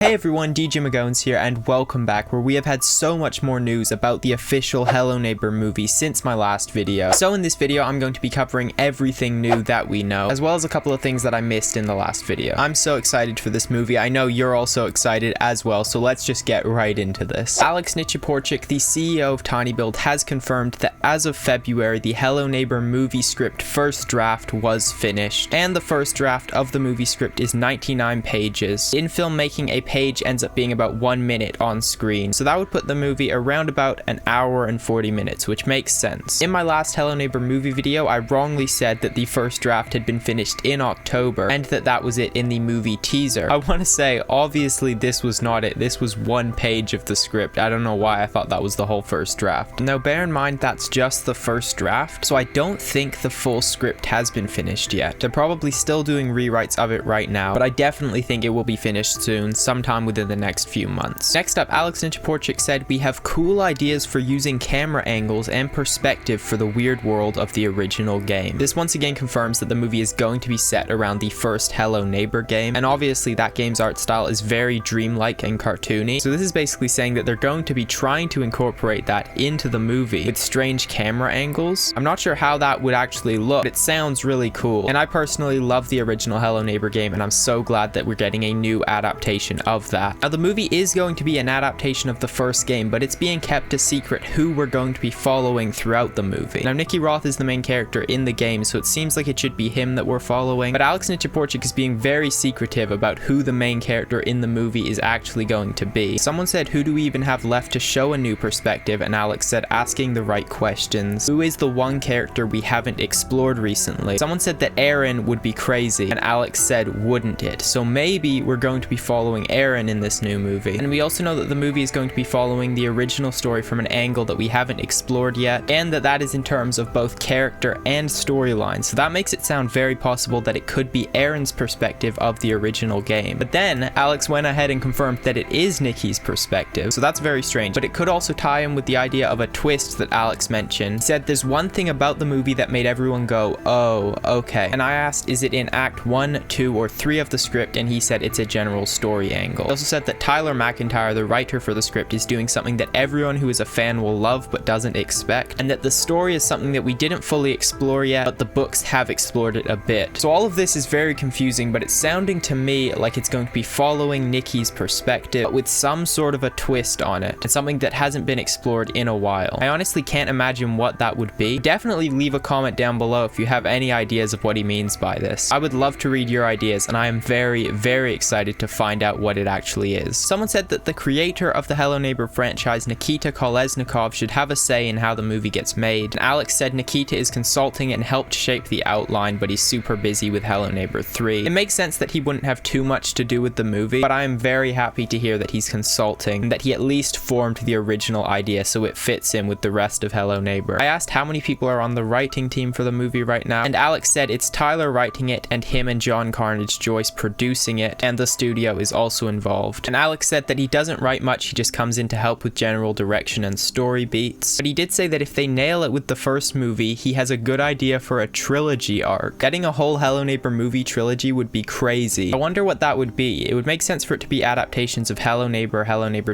Hey everyone, DJMagones here and welcome back, where we have had so much more news about the official Hello Neighbor movie since my last video. So in this video I'm going to be covering everything new that we know, as well as a couple of things that I missed in the last video. I'm so excited for this movie. I know you're also excited as well, so let's just get right into this. Alex Nichiporchik, the CEO of TinyBuild, has confirmed that as of February, the Hello Neighbor movie script first draft was finished, and the first draft of the movie script is 99 pages. In filmmaking, a page ends up being about 1 minute on screen, so that would put the movie around about an hour and 40 minutes, which makes sense. In my last Hello Neighbor movie video, I wrongly said that the first draft had been finished in October, and that was it in the movie teaser. I want to say, obviously this was not it. This was 1 page of the script. I don't know why I thought that was the whole first draft. Now bear in mind that's just the first draft, so I don't think the full script has been finished yet. They're probably still doing rewrites of it right now, but I definitely think it will be finished soon, sometime within the next few months. Next up, Alex Nichiporchik said, "We have cool ideas for using camera angles and perspective for the weird world of the original game." This once again confirms that the movie is going to be set around the first Hello Neighbor game, and obviously that game's art style is very dreamlike and cartoony, so this is basically saying that they're going to be trying to incorporate that into the movie with strange camera angles. I'm not sure how that would actually look, but it sounds really cool, and I personally love the original Hello Neighbor game, and I'm so glad that we're getting a new adaptation of that. Now the movie is going to be an adaptation of the first game, but it's being kept a secret who we're going to be following throughout the movie. Now Nicky Roth is the main character in the game, so it seems like it should be him that we're following, but Alex Nichiporchik is being very secretive about who the main character in the movie is actually going to be. Someone said, "Who do we even have left to show a new perspective?" And Alex said, "Asking the right questions. Who is the one character we haven't explored recently?" Someone said that Aaron would be crazy, and Alex said, "Wouldn't it?" So maybe we're going to be following Aaron in this new movie. And we also know that the movie is going to be following the original story from an angle that we haven't explored yet, and that is in terms of both character and storyline. So that makes it sound very possible that it could be Aaron's perspective of the original game. But then Alex went ahead and confirmed that it is Nicky's perspective, so that's very strange. But it could also tie in with the idea of a twist that Alex mentioned. He said, "There's one thing about the movie that made everyone go, oh, okay." And I asked, is it in Act 1, 2, or 3 of the script? And he said it's a general story angle. He also said that Tyler McIntyre, the writer for the script, is doing something that everyone who is a fan will love but doesn't expect, and that the story is something that we didn't fully explore yet, but the books have explored it a bit. So all of this is very confusing, but it's sounding to me like it's going to be following Nicky's perspective, but with some sort of a twist on it, and something that hasn't been explored in a while. I honestly can't imagine what that would be. Definitely leave a comment down below if you have any ideas of what he means by this. I would love to read your ideas, and I am very, very excited to find out what it actually is. Someone said that the creator of the Hello Neighbor franchise, Nikita Kolesnikov, should have a say in how the movie gets made. And Alex said Nikita is consulting and helped shape the outline, but he's super busy with Hello Neighbor 3. It makes sense that he wouldn't have too much to do with the movie, but I am very happy to hear that he's consulting, and that he at least formed the original idea so it fits in with the rest of Hello Neighbor. I asked how many people are on the writing team for the movie right now, and Alex said it's Tyler writing it and him and John Carnage Joyce producing it, and the studio is also involved. And Alex said that he doesn't write much, he just comes in to help with general direction and story beats. But he did say that if they nail it with the first movie, he has a good idea for a trilogy arc. Getting a whole Hello Neighbor movie trilogy would be crazy. I wonder what that would be. It would make sense for it to be adaptations of Hello Neighbor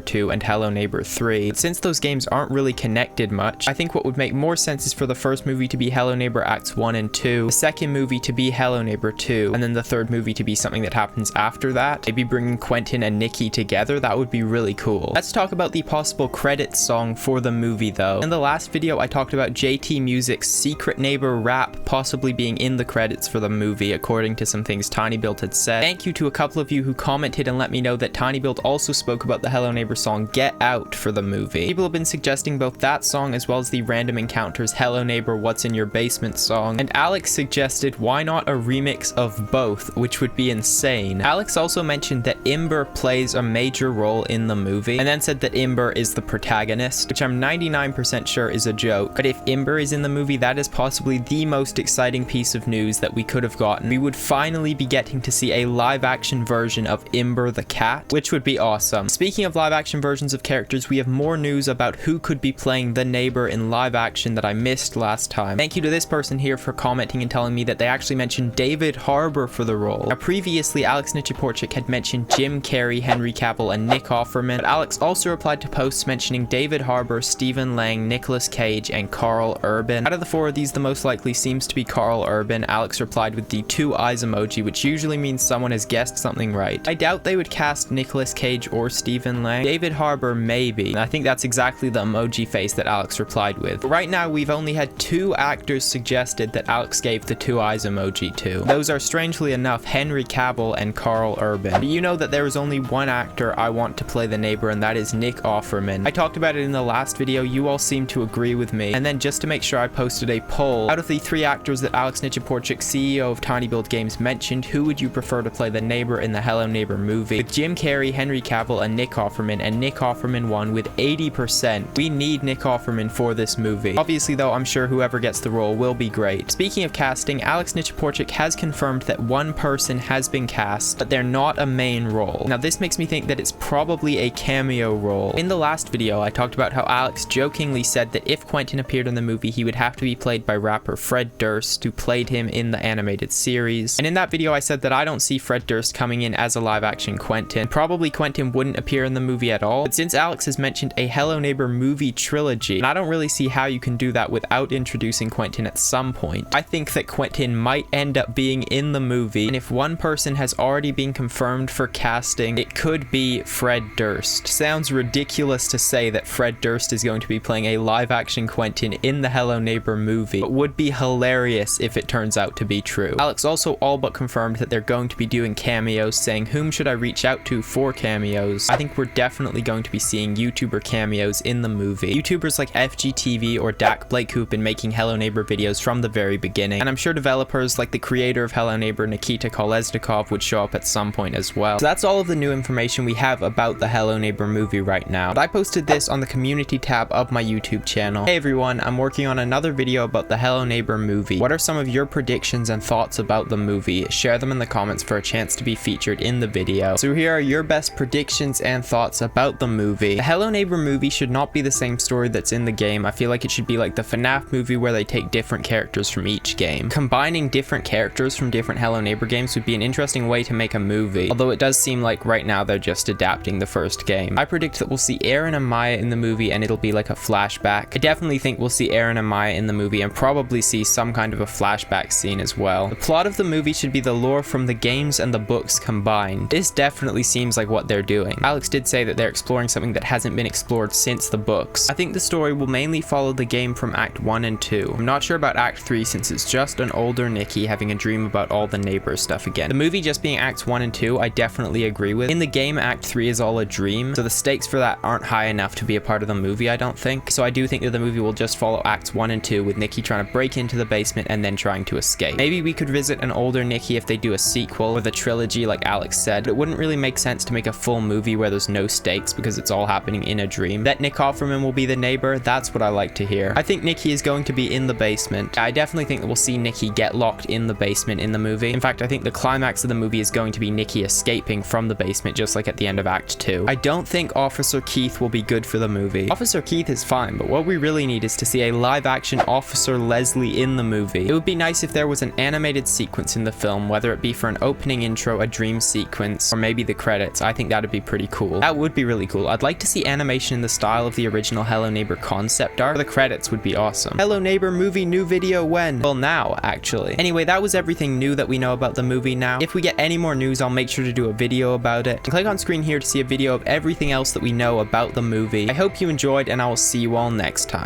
2, and Hello Neighbor 3. But since those games aren't really connected much, I think what would make more sense is for the first movie to be Hello Neighbor Acts 1 and 2, the second movie to be Hello Neighbor 2, and then the third movie to be something that happens after that. Maybe bringing Quentin and Nicky together, that would be really cool. Let's talk about the possible credits song for the movie though. In the last video I talked about JT Music's Secret Neighbor rap possibly being in the credits for the movie, according to some things TinyBuild had said. Thank you to a couple of you who commented and let me know that TinyBuild also spoke about the Hello Neighbor song Get Out for the movie. People have been suggesting both that song as well as the Random Encounters Hello Neighbor What's in Your Basement song, and Alex suggested why not a remix of both, which would be insane. Alex also mentioned that Imbir plays a major role in the movie, and then said that Imbir is the protagonist, which I'm 99% sure is a joke. But if Imbir is in the movie, that is possibly the most exciting piece of news that we could have gotten. We would finally be getting to see a live-action version of Imbir the Cat, which would be awesome. Speaking of live-action versions of characters, we have more news about who could be playing the neighbor in live action that I missed last time. Thank you to this person here for commenting and telling me that they actually mentioned David Harbour for the role. Now previously, Alex Nichiporchik had mentioned Jim Jim Carrey, Henry Cavill, and Nick Offerman. But Alex also replied to posts mentioning David Harbour, Stephen Lang, Nicolas Cage, and Carl Urban. Out of the four of these, the most likely seems to be Carl Urban. Alex replied with the 2 eyes emoji, which usually means someone has guessed something right. I doubt they would cast Nicolas Cage or Stephen Lang. David Harbour maybe, and I think that's exactly the emoji face that Alex replied with. But right now, we've only had 2 actors suggested that Alex gave the 2 eyes emoji to. Those are, strangely enough, Henry Cavill and Carl Urban. But you know that there is only one actor I want to play the neighbor, and that is Nick Offerman. I talked about it in the last video, you all seem to agree with me, and then just to make sure, I posted a poll. Out of the 3 actors that Alex Nichiporchik, CEO of Tiny Build Games, mentioned, who would you prefer to play the neighbor in the Hello Neighbor movie? With Jim Carrey, Henry Cavill, and Nick Offerman, and Nick Offerman won with 80%. We need Nick Offerman for this movie. Obviously though, I'm sure whoever gets the role will be great. Speaking of casting, Alex Nichiporchik has confirmed that one person has been cast, but they're not a main role. Now this makes me think that it's probably a cameo role. In the last video, I talked about how Alex jokingly said that if Quentin appeared in the movie, he would have to be played by rapper Fred Durst, who played him in the animated series. And in that video, I said that I don't see Fred Durst coming in as a live-action Quentin. Probably Quentin wouldn't appear in the movie at all. But since Alex has mentioned a Hello Neighbor movie trilogy, and I don't really see how you can do that without introducing Quentin at some point, I think that Quentin might end up being in the movie. And if one person has already been confirmed for casting, it could be Fred Durst. Sounds ridiculous to say that Fred Durst is going to be playing a live-action Quentin in the Hello Neighbor movie, but would be hilarious if it turns out to be true. Alex also all but confirmed that they're going to be doing cameos, saying whom should I reach out to for cameos. I think we're definitely going to be seeing YouTuber cameos in the movie. YouTubers like FGTV or Dak Blake, who've been making Hello Neighbor videos from the very beginning, and I'm sure developers like the creator of Hello Neighbor, Nikita Kolesnikov, would show up at some point as well. So that's all of the new information we have about the Hello Neighbor movie right now. But I posted this on the community tab of my YouTube channel. Hey everyone, I'm working on another video about the Hello Neighbor movie. What are some of your predictions and thoughts about the movie? Share them in the comments for a chance to be featured in the video. So here are your best predictions and thoughts about the movie. The Hello Neighbor movie should not be the same story that's in the game. I feel like it should be like the FNAF movie where they take different characters from each game. Combining different characters from different Hello Neighbor games would be an interesting way to make a movie, although it does seem like right now they're just adapting the first game. I predict that we'll see Aaron and Maya in the movie and it'll be like a flashback. I definitely think we'll see Aaron and Maya in the movie and probably see some kind of a flashback scene as well. The plot of the movie should be the lore from the games and the books combined. This definitely seems like what they're doing. Alex did say that they're exploring something that hasn't been explored since the books. I think the story will mainly follow the game from Act 1 and 2. I'm not sure about Act 3 since it's just an older Nikki having a dream about all the neighbor stuff again. The movie just being Acts 1 and 2, I definitely agree with. In the game, Act 3 is all a dream, so the stakes for that aren't high enough to be a part of the movie, I don't think. So I do think that the movie will just follow Acts 1 and 2 with Nikki trying to break into the basement and then trying to escape. Maybe we could visit an older Nikki if they do a sequel or the trilogy like Alex said, but it wouldn't really make sense to make a full movie where there's no stakes because it's all happening in a dream. That Nick Offerman will be the neighbor, that's what I like to hear. I think Nikki is going to be in the basement. I definitely think that we'll see Nikki get locked in the basement in the movie. In fact, I think the climax of the movie is going to be Nikki escaping from the basement just like at the end of Act 2. I don't think Officer Keith will be good for the movie. Officer Keith is fine, but what we really need is to see a live-action Officer Leslie in the movie. It would be nice if there was an animated sequence in the film, whether it be for an opening intro, a dream sequence, or maybe the credits. I think that'd be pretty cool. That would be really cool. I'd like to see animation in the style of the original Hello Neighbor concept art. The credits would be awesome. Hello Neighbor movie new video when? Well, now, actually. Anyway, that was everything new that we know about the movie now. If we get any more news, I'll make sure to do a video about it. And click on screen here to see a video of everything else that we know about the movie. I hope you enjoyed, and I will see you all next time.